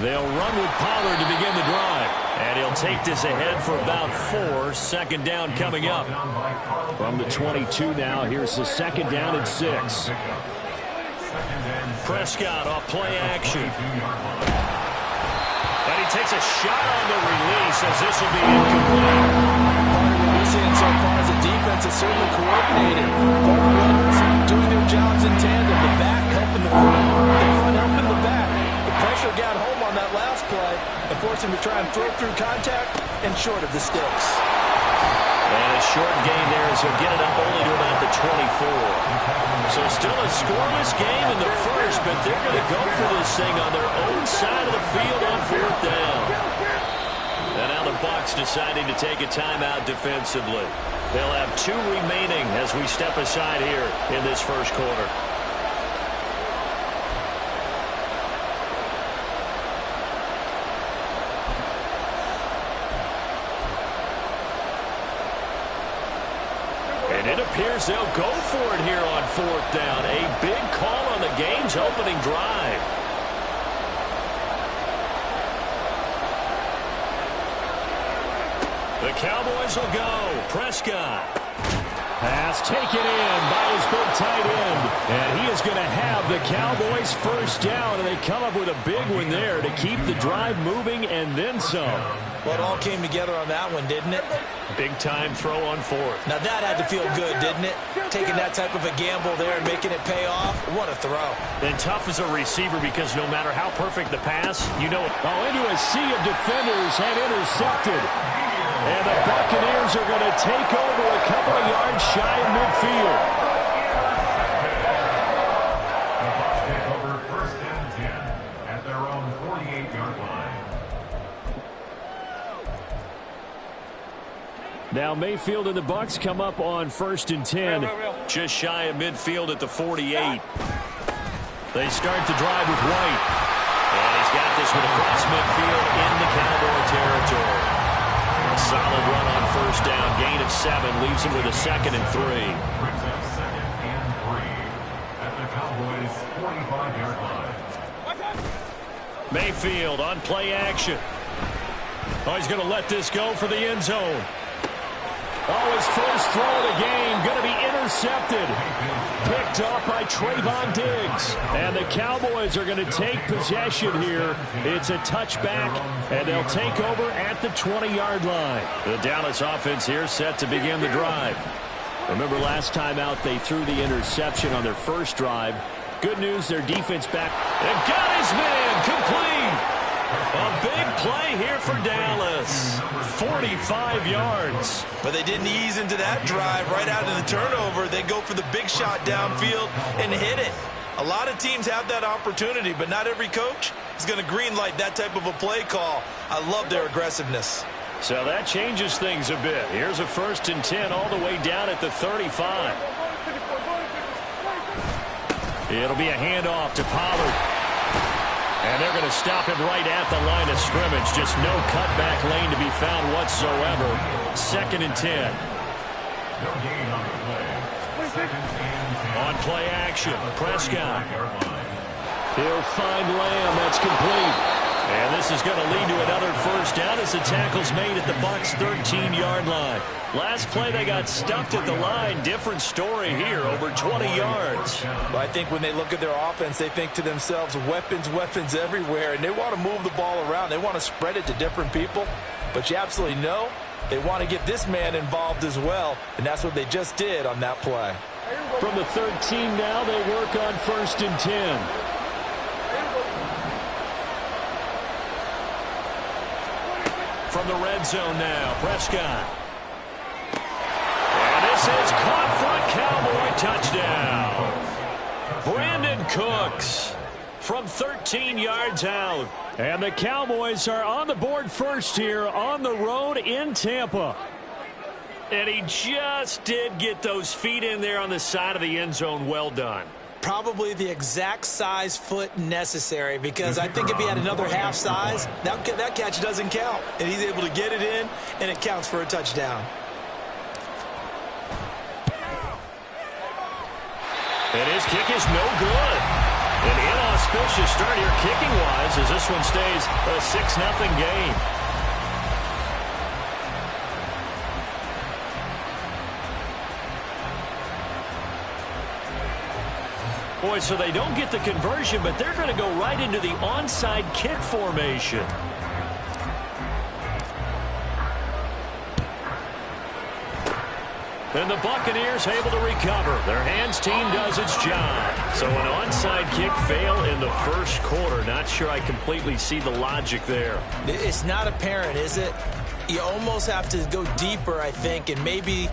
They'll run with Pollard to begin the drive. And he'll take this ahead for about 4. Second down coming up. From the 22 now, here's the second down and 6. Prescott off play action. And he takes a shot on the release as this will be incomplete. Part of what we're seeing so far is the defense is certainly coordinated. Both runners doing their jobs in tandem. The back helping the front helping the back. The pressure got home on that last play and forced him to try and throw through contact and short of the sticks. And a short gain there as he'll get it up only to about the 24. So still a scoreless game in the first, but they're going to go for this thing on their own side of the field on 4th down. And now the Bucs deciding to take a timeout defensively. They'll have 2 remaining as we step aside here in this first quarter. And it appears they'll go for it here on 4th down. A big call on the game's opening drive. The Cowboys will go. Prescott. Pass taken in by his big tight end. And he is going to have the Cowboys first down. And they come up with a big one there to keep the drive moving and then some. Well, it all came together on that one, didn't it? Big-time throw on 4th. Now that had to feel good, didn't it? Taking that type of a gamble there and making it pay off. What a throw. And tough as a receiver because no matter how perfect the pass, you know it. Oh, into a sea of defenders and intercepted. And the Buccaneers are going to take over a couple of yards shy of midfield. The Bucs take over 1st and 10 at their own 48-yard line. Now Mayfield and the Bucs come up on 1st and 10. Just shy of midfield at the 48. They start the drive with White. And he's got this one across midfield in the Cowboy territory. A solid run on 1st down. Gain of 7 leaves him with a 2nd and 3. Brings up 2nd and 3 at the Cowboys' 45-yard line. Mayfield on play action. Oh, he's going to let this go for the end zone. Oh, his first throw of the game going to be intercepted. Picked off by Trayvon Diggs. And the Cowboys are going to take possession here. It's a touchback, and they'll take over at the 20-yard line. The Dallas offense here set to begin the drive. Remember last time out they threw the interception on their first drive. Good news, their defense back. And got his man complete. A big play here for Dallas. 45 yards. But they didn't ease into that drive right out of the turnover. They go for the big shot downfield and hit it. A lot of teams have that opportunity, but not every coach is going to greenlight that type of a play call. I love their aggressiveness. So that changes things a bit. Here's a 1st and 10 all the way down at the 35. It'll be a handoff to Pollard. And they're going to stop him right at the line of scrimmage. Just no cutback lane to be found whatsoever. 2nd and 10. No gain on the play. 2nd and 10. On play action, Prescott. He'll find Lamb. That's complete. And this is going to lead to another 1st down as the tackle's made at the Bucs' 13-yard line. Last play they got stuffed at the line. Different story here, over 20 yards. Well, I think when they look at their offense, they think to themselves, weapons, weapons everywhere, and they want to move the ball around. They want to spread it to different people. But you absolutely know they want to get this man involved as well, and that's what they just did on that play. From the 13 now, they work on 1st and 10. From the red zone now, Prescott. And this is caught for a Cowboy touchdown. Brandon Cooks from 13 yards out. And the Cowboys are on the board first here on the road in Tampa. And he just did get those feet in there on the side of the end zone. Well done. Probably the exact size foot necessary, because I think if he had another half size, that catch doesn't count. And he's able to get it in, and it counts for a touchdown. And his kick is no good. An auspicious start here kicking-wise as this one stays a 6-0 game. Boy, so they don't get the conversion, but they're going to go right into the onside kick formation. And the Buccaneers able to recover. Their hands team does its job. So an onside kick fail in the first quarter. Not sure I completely see the logic there. It's not apparent, is it? You almost have to go deeper, I think, and maybe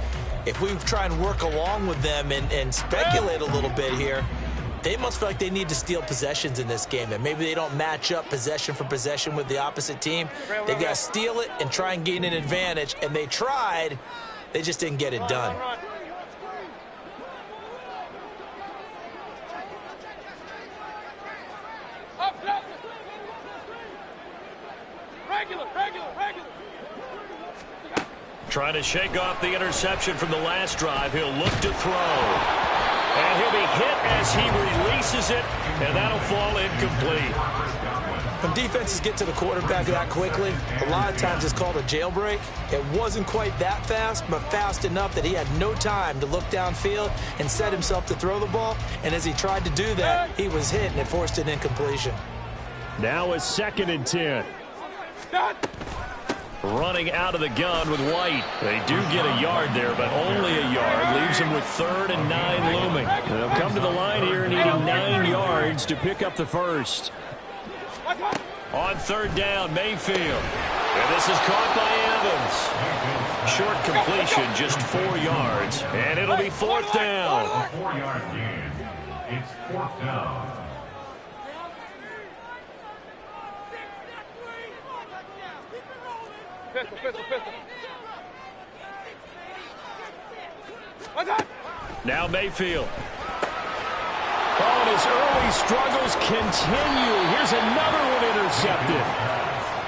if we try and work along with them and speculate a little bit here, they must feel like they need to steal possessions in this game, and maybe they don't match up possession for possession with the opposite team. They got to steal it and try and gain an advantage, and they tried. They just didn't get it done. Trying to shake off the interception from the last drive. He'll look to throw. And he'll be hit as he releases it, and that'll fall incomplete. When defenses get to the quarterback that quickly, a lot of times it's called a jailbreak. It wasn't quite that fast, but fast enough that he had no time to look downfield and set himself to throw the ball. And as he tried to do that, he was hit, and it forced an incompletion. Now a 2nd and 10. Running out of the gun with White. They do get a yard there, but only a yard. Leaves them with 3rd and 9 looming. They'll come to the line here needing 9 yards to pick up the first. On 3rd down, Mayfield. And this is caught by Evans. Short completion, just 4 yards. And it'll be 4th down. 4-yard gain. It's 4th down. Now Mayfield. Oh, and his early struggles continue. Here's another one intercepted.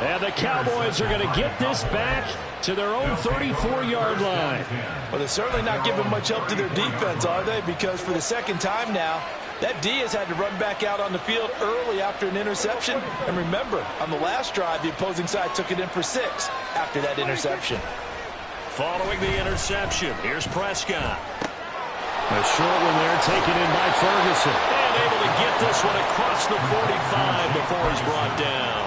And the Cowboys are going to get this back to their own 34-yard line. Well, they're certainly not giving much help to their defense, are they? Because for the second time now, that D has had to run back out on the field early after an interception. And remember, on the last drive, the opposing side took it in for 6 after that interception. Following the interception, here's Prescott. A short one there taken in by Ferguson. And able to get this one across the 45 before he's brought down.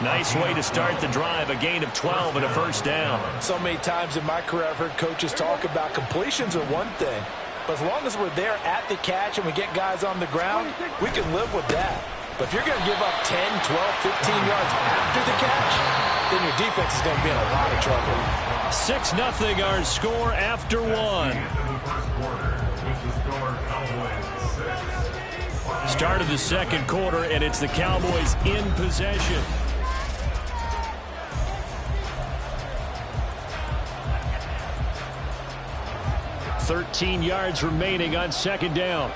Nice way to start the drive, a gain of 12 and a first down. So many times in my career I've heard coaches talk about completions are one thing, but as long as we're there at the catch and we get guys on the ground, we can live with that. But if you're going to give up 10, 12, 15 yards after the catch, then your defense is going to be in a lot of trouble. 6-0 our score after 1. Start of the second quarter, and it's the Cowboys in possession. $13 yards remaining on 2nd down.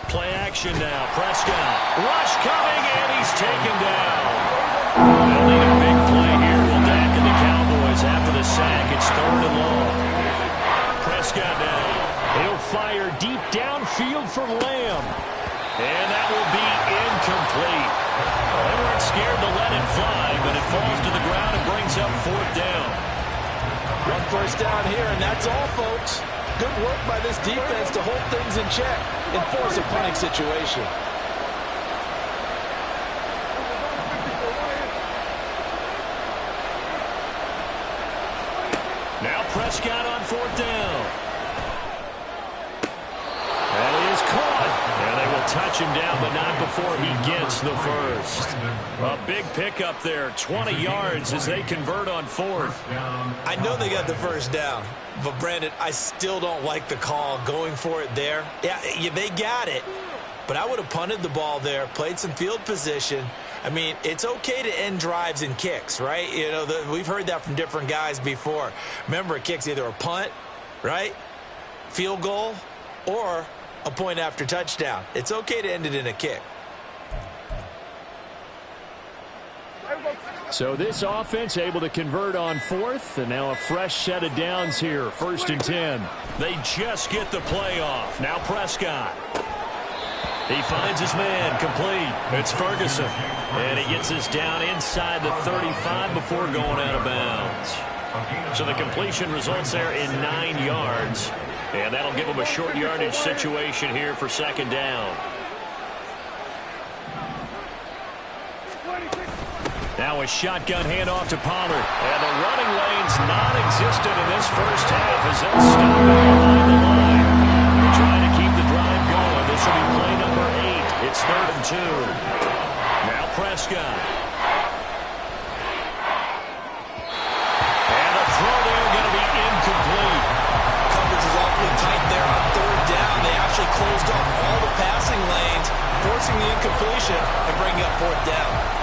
Play action now. Prescott. Rush coming, and he's taken down. They'll need a big play here. Will back in the Cowboys after the sack. It's 3rd and long. Prescott now. He'll fire deep downfield for Lamb. And that will be incomplete. They weren't scared to let it fly, but it falls to the ground and brings up 4th down. 1 first down here, and that's all, folks. Good work by this defense to hold things in check and force a punting situation. Now Prescott on 4th down. And he is caught. And they will touch him down, but not before he gets the first. A big pickup there, 20 yards as they convert on 4th. I know they got the first down, but Brandon, I still don't like the call going for it there. Yeah, they got it, but I would have punted the ball there, played some field position. I mean, it's okay to end drives and kicks, right? You know, we've heard that from different guys before. Remember, a kick's either a punt, right, field goal, or a point after touchdown. It's okay to end it in a kick. So this offense able to convert on 4th, and now a fresh set of downs here, 1st and 10. They just get the play off. Now Prescott. He finds his man, complete. It's Ferguson. And he gets this down inside the 35 before going out of bounds. So the completion results there in 9 yards. And that'll give him a short yardage situation here for 2nd down. Now a shotgun handoff to Pollard. And the running lane's non-existent in this first half as they'll stop it behind the line. They're trying to keep the drive going. This will be play number 8. It's 3rd and 2. Now Prescott. And the throw there going to be incomplete. Coverage is awfully tight there on 3rd down. They actually closed off all the passing lanes, forcing the incompletion and bringing up 4th down.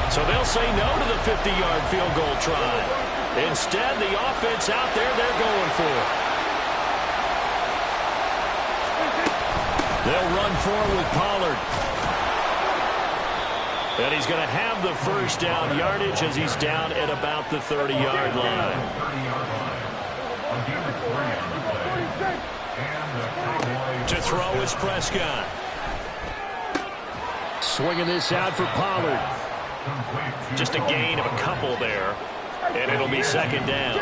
So they'll say no to the 50-yard field goal try. Instead, the offense out there, they're going for it. They'll run forward with Pollard. And he's going to have the 1st down yardage as he's down at about the 30-yard line. To throw is Prescott. Swinging this out for Pollard. Just a gain of a couple there. And it'll be 2nd down.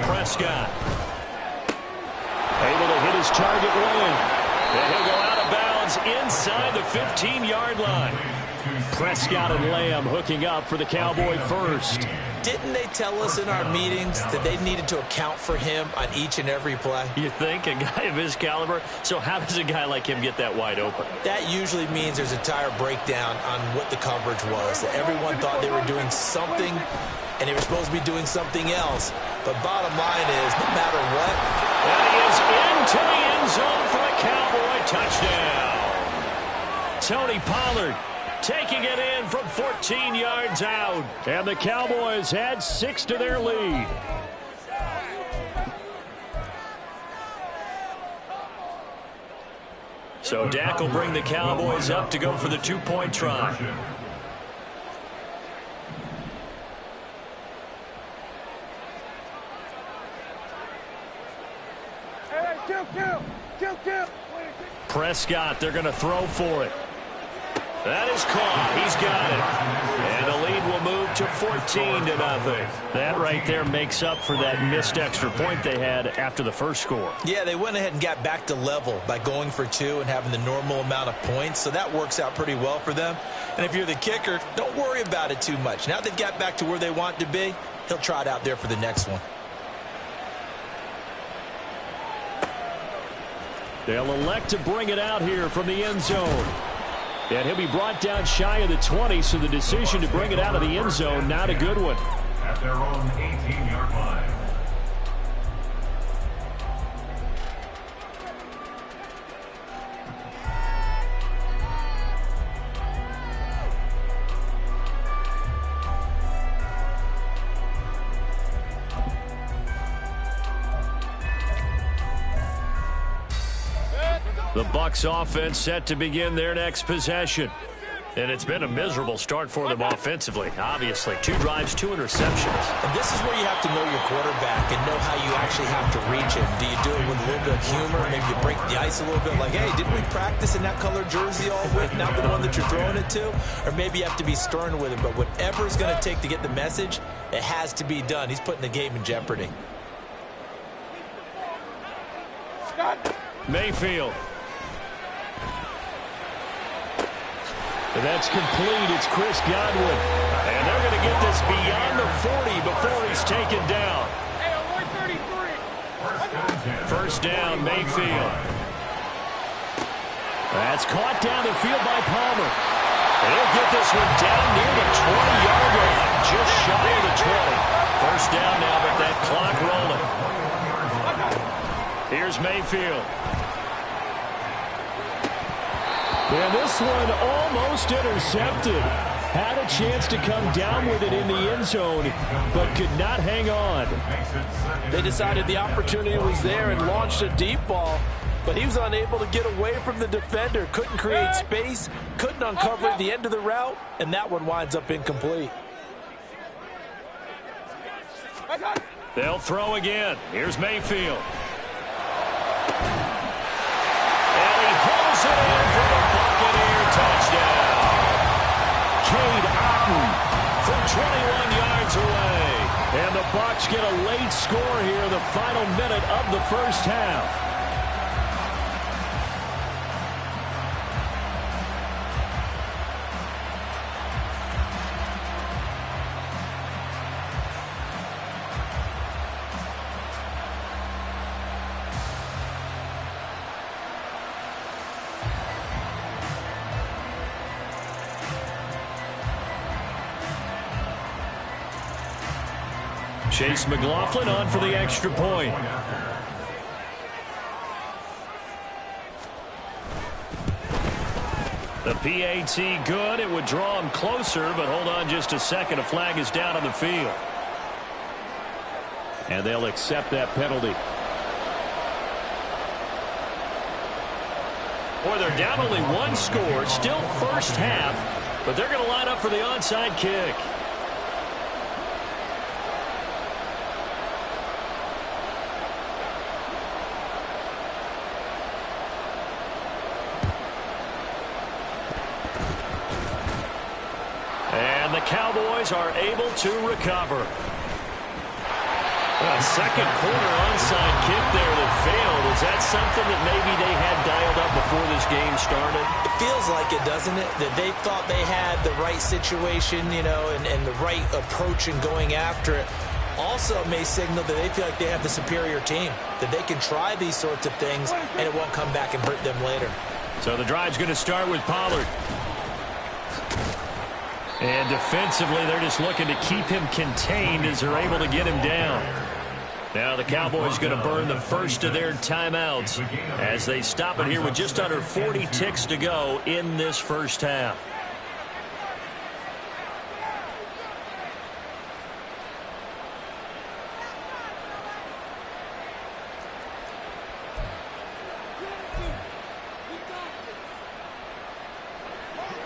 Prescott. Able to hit his target well. And he'll go out of bounds inside the 15-yard line. Prescott and Lamb hooking up for the Cowboy 1st. Didn't they tell us in our meetings that they needed to account for him on each and every play? You think? A guy of his caliber? So how does a guy like him get that wide open? That usually means there's a entire breakdown on what the coverage was. That everyone thought they were doing something, and they were supposed to be doing something else. But bottom line is, no matter what. And he is into the end zone for a Cowboy touchdown. Tony Pollard taking it in from 14 yards out. And the Cowboys add 6 to their lead. So Dak will bring the Cowboys up to go for the 2-point try. Prescott, they're going to throw for it. That is caught. He's got it. And the lead will move to 14-0. That right there makes up for that missed extra point they had after the first score. Yeah, they went ahead and got back to level by going for 2 and having the normal amount of points. So that works out pretty well for them. And if you're the kicker, don't worry about it too much. Now they've got back to where they want to be, he'll try it out there for the next one. They'll elect to bring it out here from the end zone. And he'll be brought down shy of the 20, so the decision to bring it out of the end zone, not a good one. At their own 18-yard line. The Bucs offense set to begin their next possession. And it's been a miserable start for them offensively. Obviously, 2 drives, 2 interceptions. And this is where you have to know your quarterback and know how you actually have to reach him. Do you do it with a little bit of humor? Maybe you break the ice a little bit like, hey, didn't we practice in that color jersey all week, not the one that you're throwing it to? Or maybe you have to be stern with him. But whatever it's going to take to get the message, it has to be done. He's putting the game in jeopardy. Mayfield. And that's complete. It's Chris Godwin. And they're going to get this beyond the 40 before he's taken down. First down, Mayfield. That's caught down the field by Palmer. And he'll get this one down near the 20-yard line, just shy of the 20. First down now, but that clock rolling. Here's Mayfield. And this one almost intercepted. Had a chance to come down with it in the end zone, but could not hang on. They decided the opportunity was there and launched a deep ball. but he was unable to get away from the defender. Couldn't create space, couldn't uncover the end of the route, and that one winds up incomplete. They'll throw again. Here's Mayfield. And he pulls it in for the Buccaneer touchdown. Cade Otton From 21 yards away. And the Bucs get a late score here in the final minute of the first half. Chase McLaughlin on for the extra point. The PAT good. It would draw him closer, but hold on just a second. A flag is down on the field. And they'll accept that penalty. Boy, they're down only one score. Still first half, but they're going to line up for the onside kick. And the Cowboys are able to recover. A second quarter onside kick there that failed. Is that something that maybe they had dialed up before this game started? It feels like it, doesn't it? That they thought they had the right situation, you know, and the right approach in going after it. Also may signal that they feel like they have the superior team, that they can try these sorts of things and it won't come back and hurt them later. So the drive's going to start with Pollard. And defensively, they're just looking to keep him contained as they're able to get him down. Now the Cowboys going to burn the first of their timeouts as they stop it here with just under 40 ticks to go in this first half.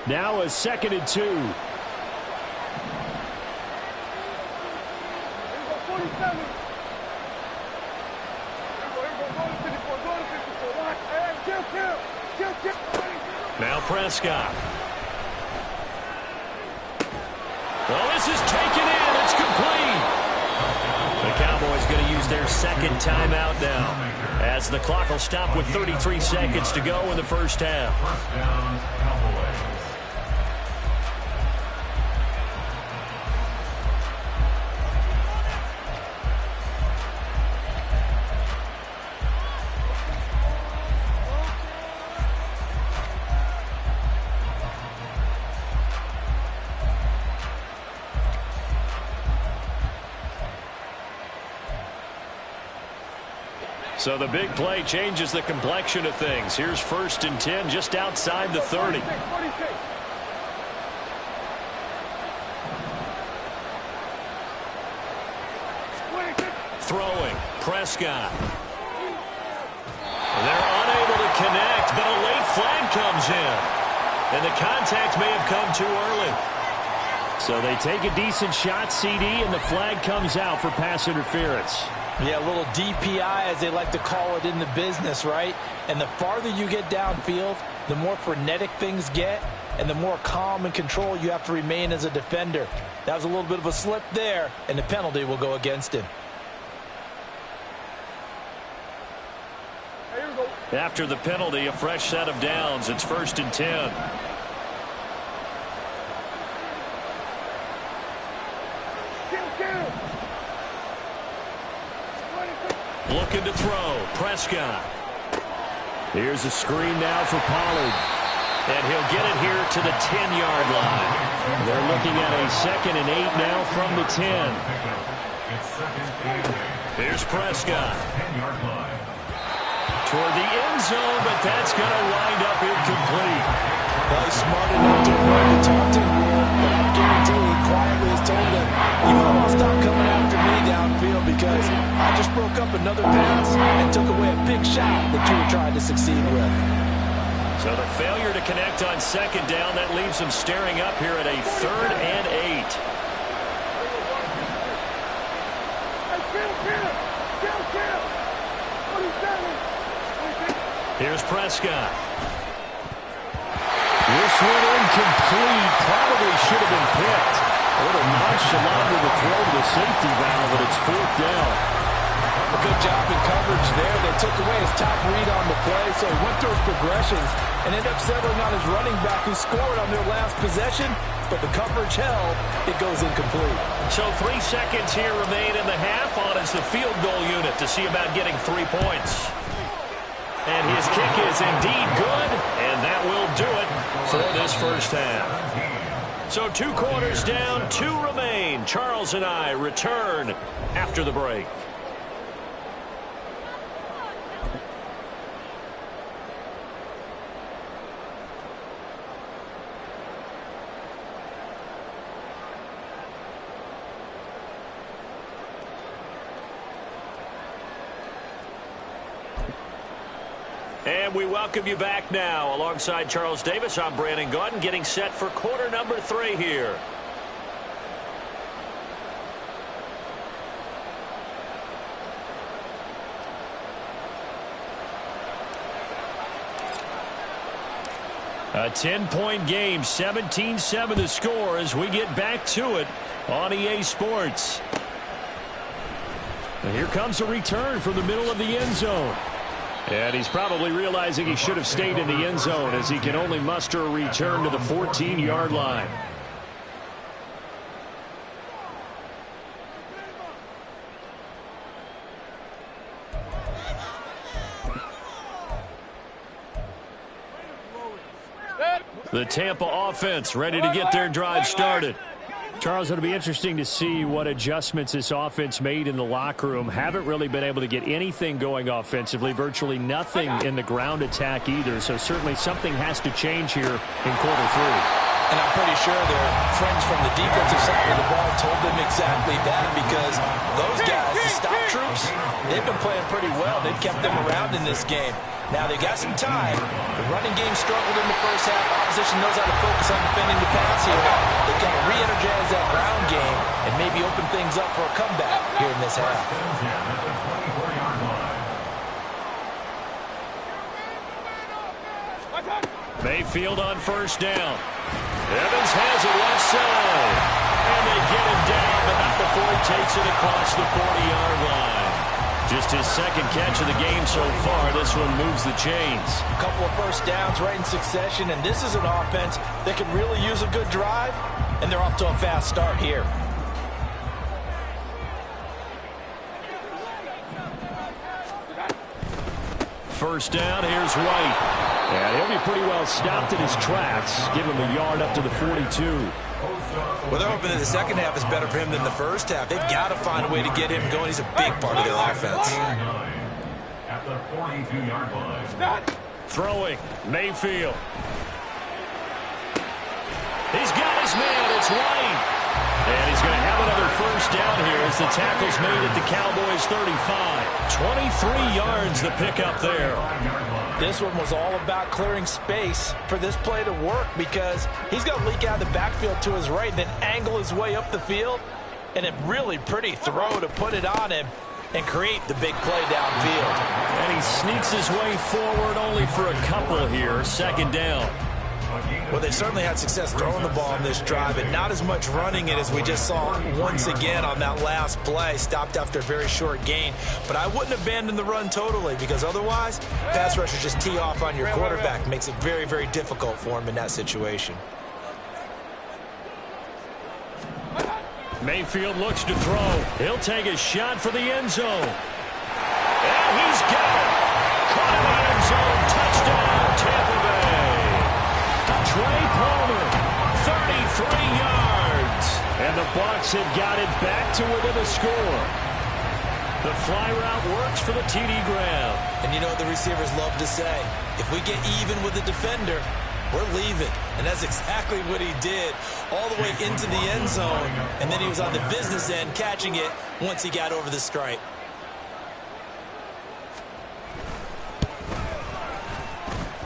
Now a 2nd and 2. Now Prescott. Well, this is taken in. It's complete. The Cowboys going to use their second timeout now as the clock will stop with 33 seconds to go in the first half. First down, Cowboys. So the big play changes the complexion of things. Here's 1st and 10 just outside the 30. Throwing, Prescott. They're unable to connect, but a late flag comes in. And the contact may have come too early. So they take a decent shot, CD, and the flag comes out for pass interference. Yeah, a little DPI, as they like to call it in the business, right? And the farther you get downfield, the more frenetic things get, and the more calm and control you have to remain as a defender. That was a little bit of a slip there, and the penalty will go against him. After the penalty, a fresh set of downs. It's 1st and 10. Looking to throw. Prescott. Here's a screen now for Pollard. And he'll get it here to the 10-yard line. They're looking at a 2nd and 8 now from the 10. It's 2nd and 8. Here's Prescott. 10-yard line. Toward the end zone, but that's going to wind up incomplete. Well, he's smart enough to run the taunting rule, but I guarantee he quietly has told them, you all stop coming after me downfield because I just broke up another pass and took away a big shot that you were trying to succeed with. So the failure to connect on second down, that leaves them staring up here at a 3rd and 8. Here's Prescott. This one incomplete. Probably should have been picked. A little nonchalant with the throw to the safety valve, but it's 4th down. A good job in coverage there. They took away his top read on the play, so he went through his progressions and ended up settling on his running back who scored on their last possession, but the coverage held. It goes incomplete. So 3 seconds here remain in the half. On is the field goal unit to see about getting 3 points. And his kick is indeed good, and that will do it for this first half. So 2 quarters down, 2 remain. Charles and I return after the break. And we welcome you back now. Alongside Charles Davis, I'm Brandon Gaudin, getting set for quarter number 3 here. A 10-point game, 17-7 to score as we get back to it on EA Sports. And here comes a return from the middle of the end zone. And he's probably realizing he should have stayed in the end zone as he can only muster a return to the 14-yard line. The Tampa offense ready to get their drive started. Charles, it'll be interesting to see what adjustments this offense made in the locker room. Haven't really been able to get anything going offensively, virtually nothing in the ground attack either. So certainly something has to change here in quarter 3. And I'm pretty sure their friends from the defensive side of the ball told them exactly that, because those guys, the stop troops, they've been playing pretty well. They've kept them around in this game. Now they got some time. The running game struggled in the first half. Opposition knows how to focus on defending the pass here. They've got to re-energize that ground game and maybe open things up for a comeback here in this half. Mayfield on first down. Evans has it left side. And they get him down, but not before he takes it across the 40-yard line. Just his second catch of the game so far. This one moves the chains. A couple of first downs right in succession, and this is an offense that can really use a good drive, and they're off to a fast start here. First down, here's White. And he'll be pretty well stopped in his tracks. Give him a yard up to the 42. Well, they're hoping that the second half is better for him than the first half. They've got to find a way to get him going. He's a big part of their offense. At the 42-yard line. Throwing, Mayfield. He's got his man, it's White. And he's going to have another first down here as the tackle's made at the Cowboys' 35. 23 yards the pickup there. This one was all about clearing space for this play to work, because he's going to leak out of the backfield to his right, then angle his way up the field, and a really pretty throw to put it on him and create the big play downfield. And he sneaks his way forward only for a couple here. Second down. Well, they certainly had success throwing the ball in this drive, and not as much running it as we just saw once again on that last play. Stopped after a very short gain. But I wouldn't abandon the run totally, because otherwise, pass rushers just tee off on your quarterback. Makes it very, very difficult for him in that situation. Mayfield looks to throw. He'll take a shot for the end zone. And he's got it. Caught in the end zone. Touchdown, Tampa Bay. Trey Palmer, 33 yards. And the Bucs have got it back to within a score. The fly route works for the TD Graham. And you know what the receivers love to say? If we get even with the defender, we're leaving. And that's exactly what he did, all the way into the end zone. And then he was on the business end catching it once he got over the stripe.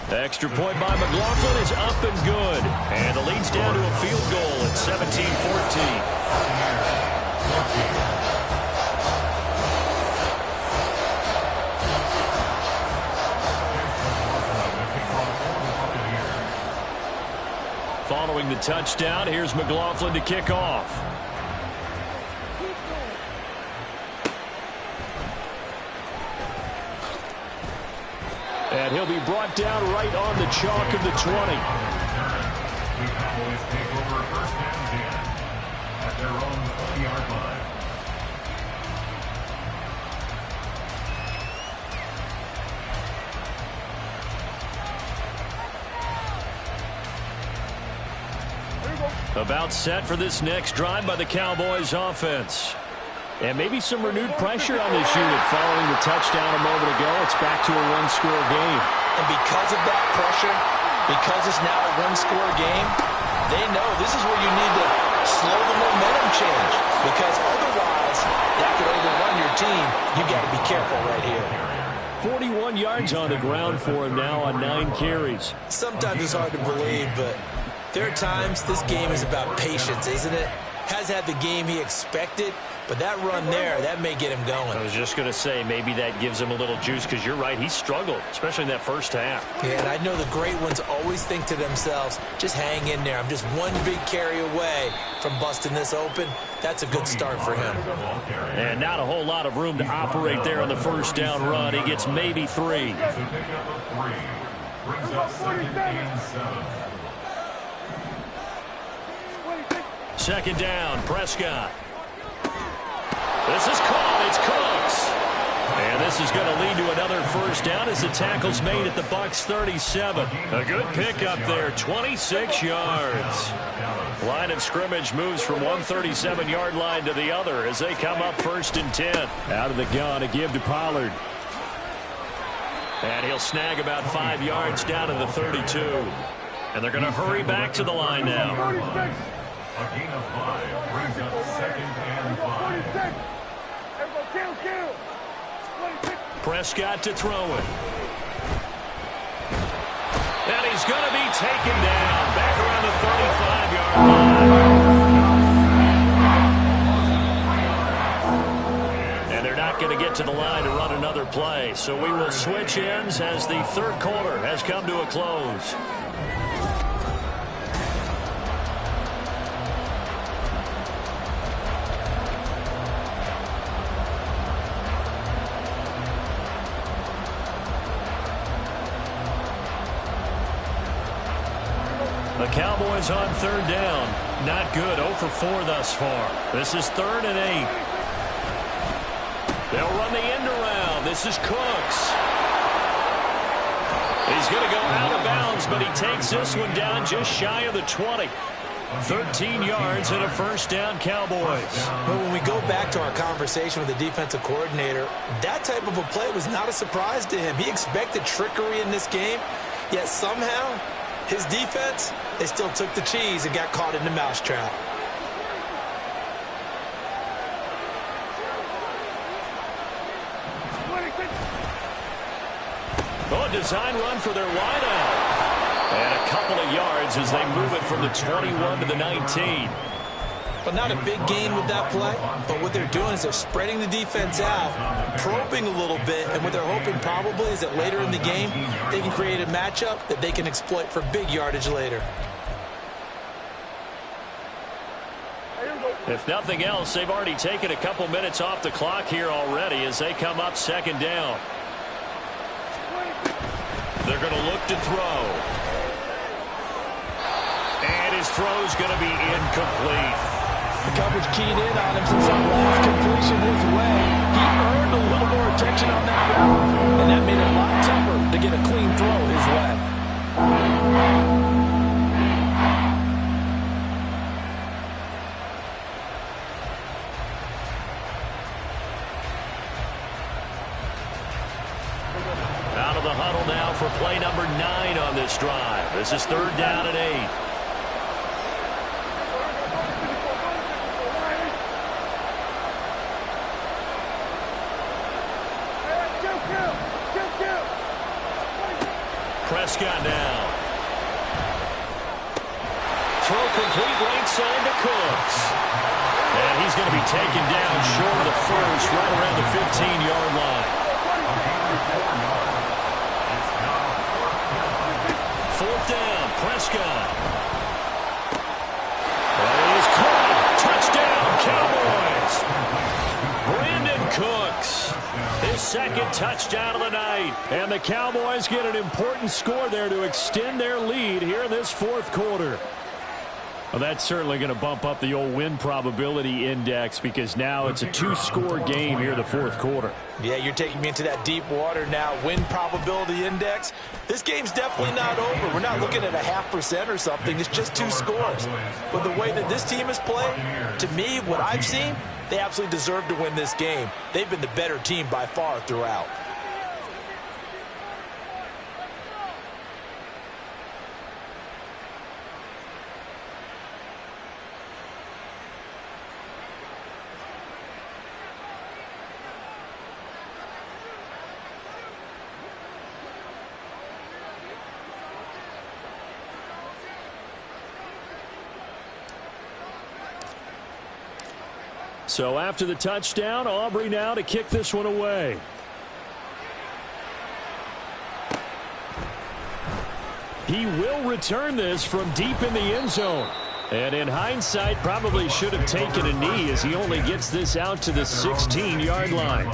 Extra point by McLaughlin is up and good. And the lead's down to a field goal at 17-14. Following the touchdown, here's McLaughlin to kick off. And he'll be brought down right on the chalk of the 20. The Cowboys take over first and 10 at their own 20-yard line. About set for this next drive by the Cowboys offense. And maybe some renewed pressure on this unit following the touchdown a moment ago. It's back to a one-score game. And because of that pressure, because it's now a one-score game, they know this is where you need to slow the momentum change. Because otherwise, that could overrun your team. You've got to be careful right here. 41 yards on the ground for him now on 9 carries. Sometimes it's hard to believe, but there are times this game is about patience, isn't it? Has had the game he expected, but that run there, that may get him going. I was just going to say, maybe that gives him a little juice, because you're right, he struggled, especially in that first half. Yeah, and I know the great ones always think to themselves, just hang in there. I'm just one big carry away from busting this open. That's a good start for him. And not a whole lot of room to operate there on the first down run. He gets maybe 3. To pick up a 3. Brings up 2nd and 7. Second down, Prescott. This is caught. It's Cooks. And this is going to lead to another first down as the tackle's made at the Bucs 37. A good pickup there, 26 yards. Line of scrimmage moves from one 37-yard line to the other as they come up 1st and 10. Out of the gun to give to Pollard. And he'll snag about 5 yards down to the 32. And they're going to hurry back to the line now. A gain of 5 brings up 2nd and 5. Prescott to throw it. And he's going to be taken down back around the 35-yard line. And they're not going to get to the line to run another play. So we will switch ends as the third quarter has come to a close. The Cowboys on third down. Not good. 0 for 4 thus far. This is 3rd and 8. They'll run the end around. This is Cooks. He's going to go out of bounds, but he takes this one down just shy of the 20. 13 yards and a first down, Cowboys. But when we go back to our conversation with the defensive coordinator, that type of a play was not a surprise to him. He expected trickery in this game, yet somehow his defense, they still took the cheese and got caught in the mousetrap. Oh, a design run for their wideout. And a couple of yards as they move it from the 21 to the 19. But not a big gain with that play. But what they're doing is they're spreading the defense out, probing a little bit, and what they're hoping probably is that later in the game, they can create a matchup that they can exploit for big yardage later. If nothing else, they've already taken a couple minutes off the clock here already as they come up 2nd down. They're going to look to throw. And his throw's going to be incomplete. The coverage keyed in on him since that last completion his way. He earned a little more attention on that route, and that made it a lot tougher to get a clean throw his way. Out of the huddle now for play number 9 on this drive. This is 3rd down and 8. Prescott now. Throw complete right side to Cooks. And he's going to be taken down short of the first, right around the 15-yard line. Fourth down, Prescott. And he's caught. Touchdown, Cowboys. Brandon Cooks. His second touchdown of the night. And the Cowboys get an important score there to extend their lead here in this fourth quarter. Well, that's certainly going to bump up the old win probability index because now it's a two-score game here in the fourth quarter. Yeah, you're taking me into that deep water now. Win probability index. This game's definitely not over. We're not looking at a 0.5% or something. It's just two scores. But the way that this team has played, to me, what I've seen, they absolutely deserve to win this game. They've been the better team by far throughout. So after the touchdown, Aubrey now to kick this one away. He will return this from deep in the end zone. And in hindsight, probably should have taken a knee as he only gets this out to the 16-yard line.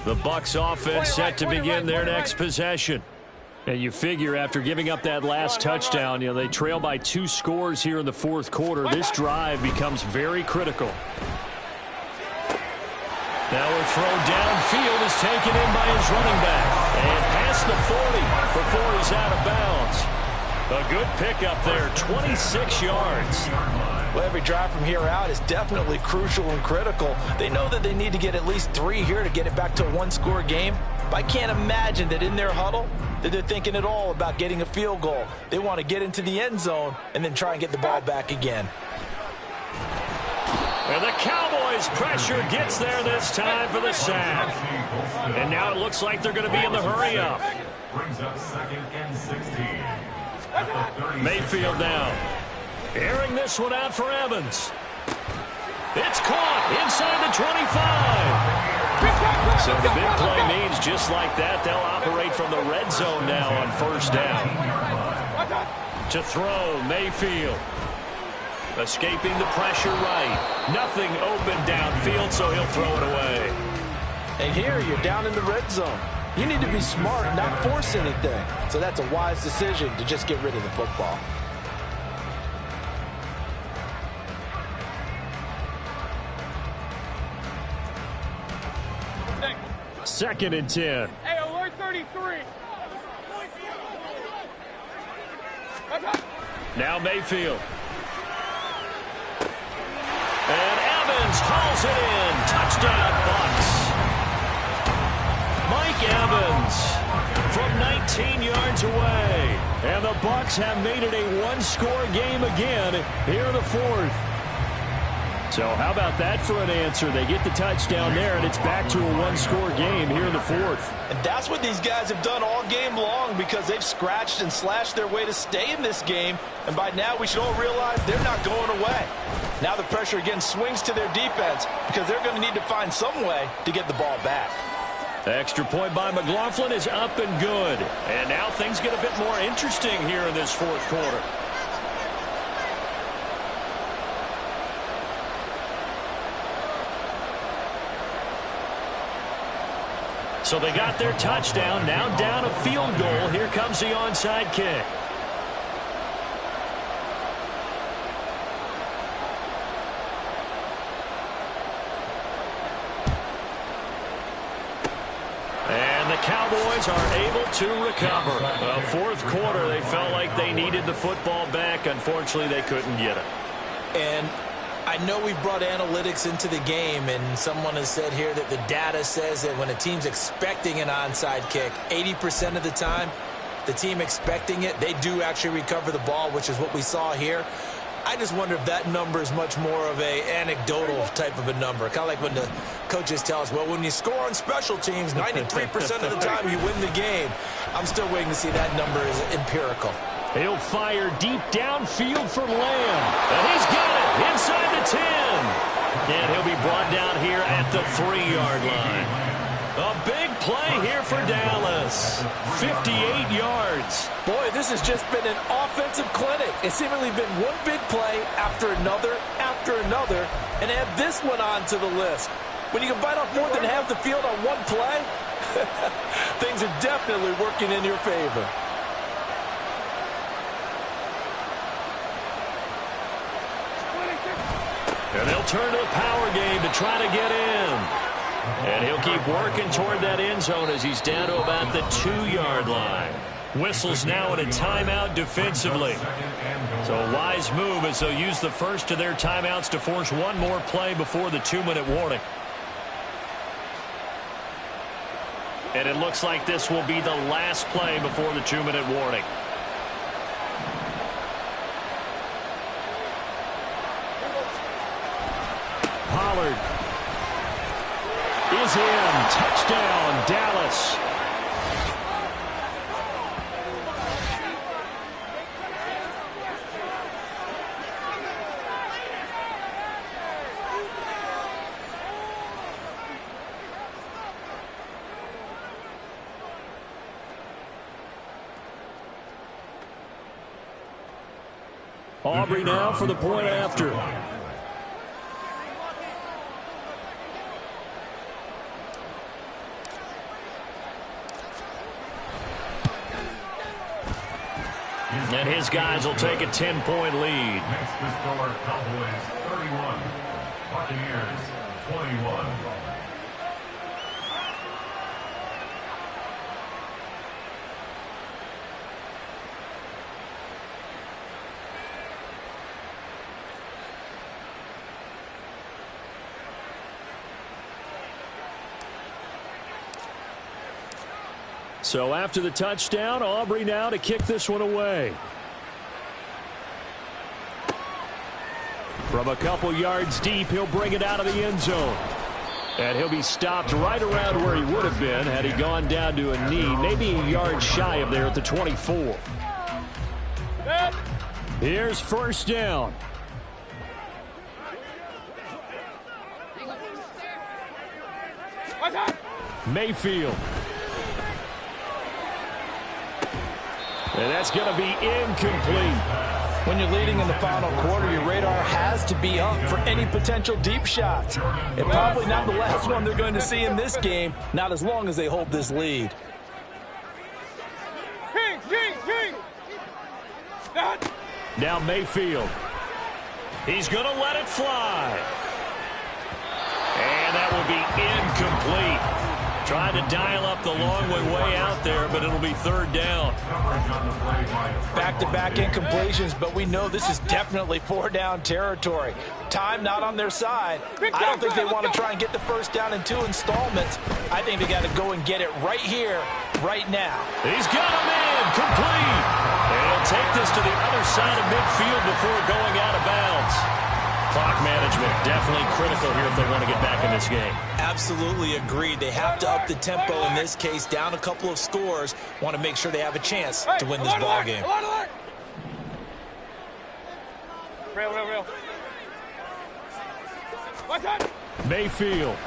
The Bucs offense set to begin their next possession. And you figure after giving up that last touchdown, they trail by 2 scores here in the fourth quarter. This drive becomes very critical. Now a throw downfield is taken in by his running back. And past the 40 before he's out of bounds. A good pickup there, 26 yards. Well, every drive from here out is definitely crucial and critical. They know that they need to get at least 3 here to get it back to a one-score game. But I can't imagine that in their huddle that they're thinking at all about getting a field goal. They want to get into the end zone and then try and get the ball back again. And the Cowboys' pressure gets there this time for the sack. And now it looks like they're going to be in the hurry-up. Brings up 2nd and 16. Mayfield now. Airing this one out for Evans. It's caught inside the 25. So the big play means just like that, they'll operate from the red zone now on first down. To throw, Mayfield. Escaping the pressure right. Nothing open downfield, so he'll throw it away. And here you're down in the red zone. You need to be smart and not force anything. So that's a wise decision to just get rid of the football. Second and 10. Hey, alert 33. Now Mayfield. And Evans hauls it in. Touchdown, Bucs. Mike Evans from 19 yards away. And the Bucs have made it a one-score game again here in the fourth. So how about that for an answer? They get the touchdown there, and it's back to a one-score game here in the fourth. And that's what these guys have done all game long because they've scratched and slashed their way to stay in this game. And by now, we should all realize they're not going away. Now the pressure again swings to their defense because they're going to need to find some way to get the ball back. The extra point by McLaughlin is up and good. And now things get a bit more interesting here in this fourth quarter. So they got their touchdown, now down a field goal. Here comes the onside kick. And the Cowboys are able to recover. Fourth quarter, they felt like they needed the football back. Unfortunately, they couldn't get it. And I know we brought analytics into the game, and someone has said here that the data says that when a team's expecting an onside kick, 80% of the time, the team expecting it, they do actually recover the ball, which is what we saw here. I just wonder if that number is much more of a anecdotal type of a number. Kind of like when the coaches tell us, well, when you score on special teams, 93% of the time you win the game. I'm still waiting to see that number is empirical. He'll fire deep downfield for Lamb. And he's got it inside the 10. And he'll be brought down here at the 3-yard line. A big play here for Dallas. 58 yards. Boy, this has just been an offensive clinic. It's seemingly been one big play after another, and add this one on to the list. When you can bite off more than half the field on one play, things are definitely working in your favor. And they'll turn to the power game to try to get in. And he'll keep working toward that end zone as he's down to about the 2-yard line. Whistles now in a timeout defensively. So a wise move as they'll use the first of their timeouts to force one more play before the 2-minute warning. And it looks like this will be the last play before the 2-minute warning. Pollard is in. Touchdown, Dallas. Aubrey now for the point after. And his guys will take a 10-point lead. Next to score, Cowboys 31, Buccaneers 21. So after the touchdown, Aubrey now to kick this one away. From a couple yards deep, he'll bring it out of the end zone. And he'll be stopped right around where he would have been had he gone down to a knee, maybe a yard shy of there at the 24. Here's first down. Mayfield. And that's going to be incomplete. When you're leading in the final quarter, your radar has to be up for any potential deep shots. And probably not the last one they're going to see in this game, not as long as they hold this lead. Now Mayfield. He's going to let it fly. And that will be incomplete. Trying to dial up the long way out there, but it'll be third down. Back-to-back incompletions, but we know this is definitely four-down territory. Time not on their side. I don't think they want to try and get the first down in 2 installments. I think they got to go and get it right here, right now. He's got him in, complete. And he'll take this to the other side of midfield before going out of bounds. Clock management definitely critical here if they want to get back in this game. Absolutely agreed. They have to up the tempo in this case, down a couple of scores. Want to make sure they have a chance to win this ball game. Real. Mayfield.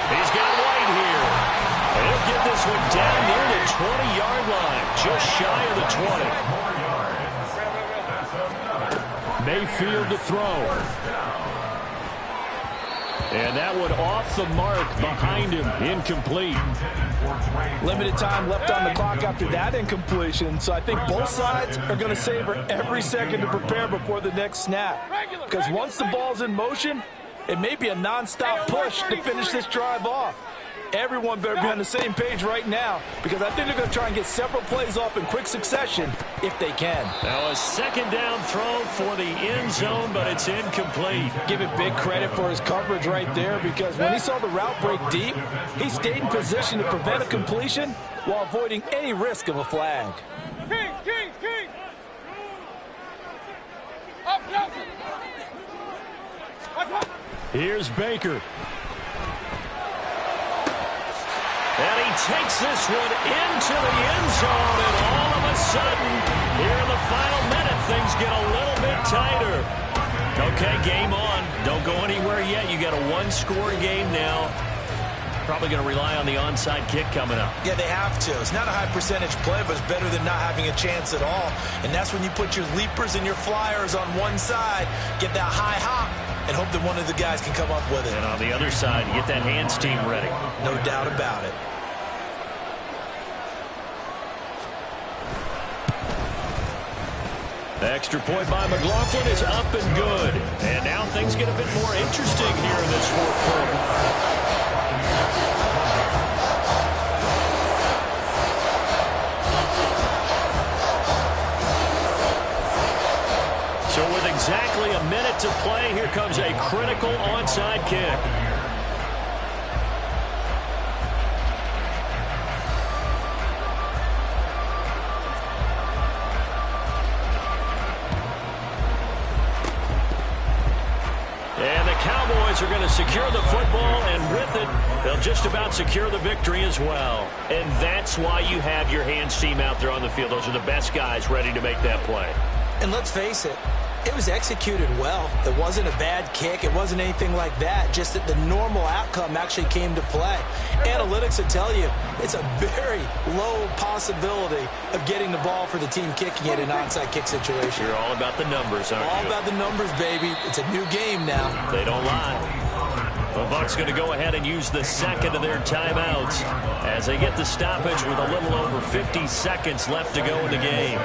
He's got White here. And he'll get this one down near the 20-yard line, just shy of the 20. Mayfield to throw. And that one off the mark behind him, incomplete. Limited time left on the clock after that incompletion, so I think both sides are going to savor every second to prepare before the next snap. Because once the ball's in motion, it may be a nonstop push to finish this drive off. Everyone better be on the same page right now because I think they're going to try and get several plays off in quick succession if they can. Now a second down throw for the end zone, but it's incomplete. Give it big credit for his coverage right there because when he saw the route break deep, he stayed in position to prevent a completion while avoiding any risk of a flag. King! Up, Here's Baker. And he takes this one into the end zone, and all of a sudden, here in the final minute, things get a little bit tighter. Okay, game on. Don't go anywhere yet. You got a one-score game now. Probably going to rely on the onside kick coming up. Yeah, they have to. It's not a high percentage play, but it's better than not having a chance at all. And that's when you put your leapers and your flyers on one side, get that high hop, and hope that one of the guys can come up with it. And on the other side, get that hands team ready. No doubt about it. The extra point by McLaughlin is up and good. And now things get a bit more interesting here in this fourth quarter. So with exactly a minute to play, here comes a critical onside kick. And the Cowboys are going to secure the football, and with it, they'll just about secure the victory as well. And that's why you have your hands team out there on the field. Those are the best guys ready to make that play. And let's face it, it was executed well. It wasn't a bad kick. It wasn't anything like that. Just that the normal outcome actually came to play. Analytics will tell you it's a very low possibility of getting the ball for the team kicking it in an onside kick situation. You're all about the numbers, aren't you? All about the numbers, baby. It's a new game now. They don't lie. The Bucs going to go ahead and use the second of their timeouts as they get the stoppage with a little over 50 seconds left to go in the game.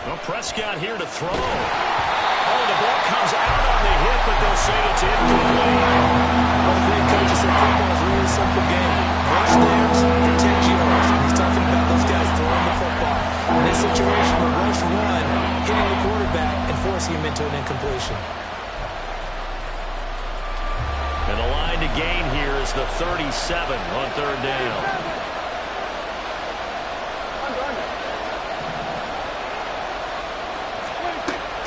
Well, Prescott here to throw. Oh, the ball comes out on the hip, but they'll say it's incomplete. One of the great coaches in football is a really simple game. Rush theirs, protect yours. He's talking about those guys throwing the football. In this situation, the rush one, hitting the quarterback and forcing him into an incompletion. And the line to gain here is the 37 on third down.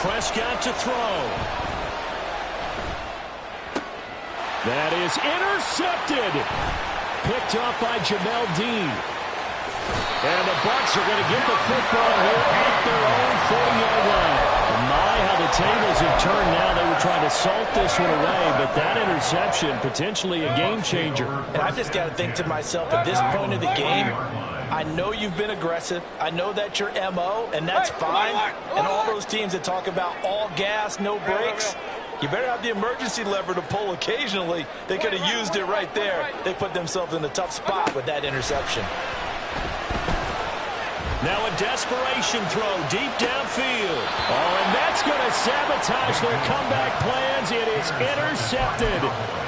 Prescott to throw. That is intercepted. Picked up by Jamel Dean. And the Bucs are going to get the football here at their own 40-yard line. My, how the tables have turned now. They were trying to salt this one away, but that interception, potentially a game changer. And I just got to think to myself, at this point of the game, I know you've been aggressive. I know that's your MO, and that's fine. And all those teams that talk about all gas, no brakes, you better have the emergency lever to pull occasionally. They could have used it right there. They put themselves in a tough spot with that interception. Now a desperation throw deep downfield. Oh, and that's going to sabotage their comeback plans. It is intercepted.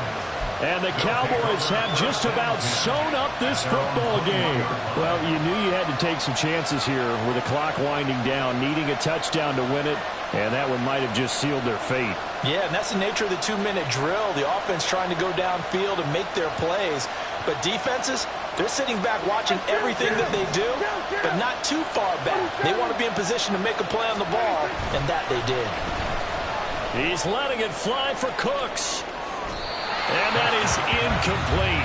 And the Cowboys have just about sewn up this football game. Well, you knew you had to take some chances here with the clock winding down, needing a touchdown to win it, and that one might have just sealed their fate. Yeah, and that's the nature of the 2-minute drill. The offense trying to go downfield and make their plays. But defenses, they're sitting back watching everything that they do, but not too far back. They want to be in position to make a play on the ball, and that they did. He's letting it fly for Cooks. And that is incomplete.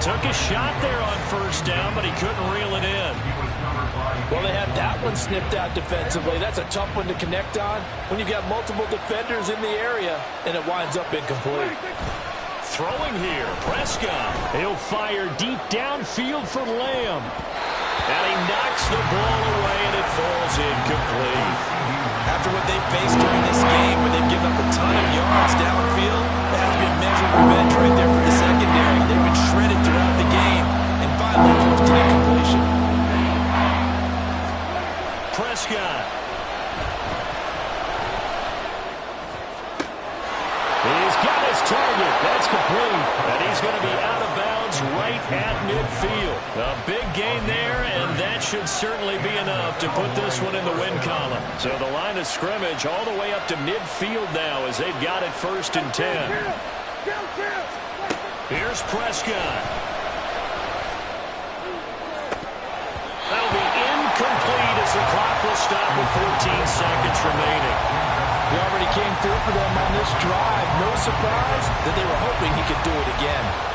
Took a shot there on first down, but he couldn't reel it in. Well, they had that one snipped out defensively. That's a tough one to connect on when you've got multiple defenders in the area, and it winds up incomplete. Throwing here, Prescott. He'll fire deep downfield for Lamb. And he knocks the ball away, and it falls incomplete. After what they've faced during this game, where they've given up a ton of yards downfield, that has been measured revenge right there for the secondary. They've been shredded throughout the game, and finally forced an incompletion. Prescott. He's got his target. That's complete. And he's going to A big gain there, and that should certainly be enough to put this one in the win column. So the line of scrimmage all the way up to midfield now as they've got it 1st and 10. Here's Prescott. That'll be incomplete as the clock will stop with 14 seconds remaining. He already came through for them on this drive. No surprise that they were hoping he could do it again.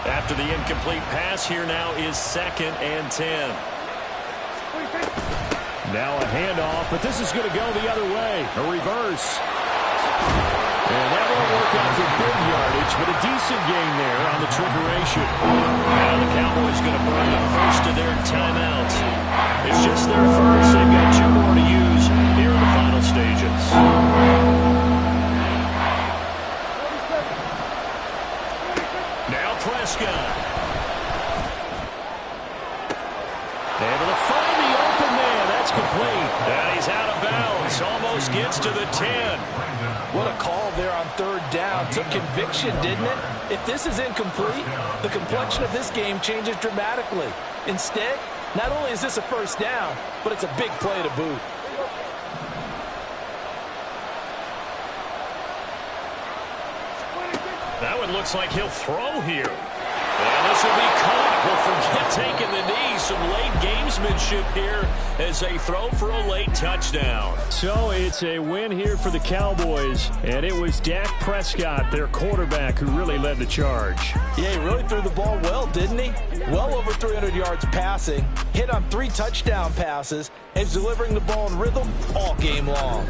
After the incomplete pass, here now is 2nd and 10. Now a handoff, but this is going to go the other way. A reverse. And that won't work out for big yardage, but a decent gain there on the trickeration. Now the Cowboys going to burn the first of their timeouts. It's just their first. They've got 2 more to use here in the final stages. Now Prescott. Able to find the open man. That's complete. And he's out of bounds. Almost gets to the 10. What a call there on 3rd down. Took conviction, didn't it? If this is incomplete, the complexion of this game changes dramatically. Instead, not only is this a 1st down, but it's a big play to boot. That one looks like he'll throw here. And this will be caught. Well, forget taking the knee. Some late gamesmanship here as they throw for a late touchdown. So it's a win here for the Cowboys, and it was Dak Prescott, their quarterback, who really led the charge. Yeah, he really threw the ball well, didn't he? Well over 300 yards passing, hit on 3 touchdown passes, and is delivering the ball in rhythm all game long.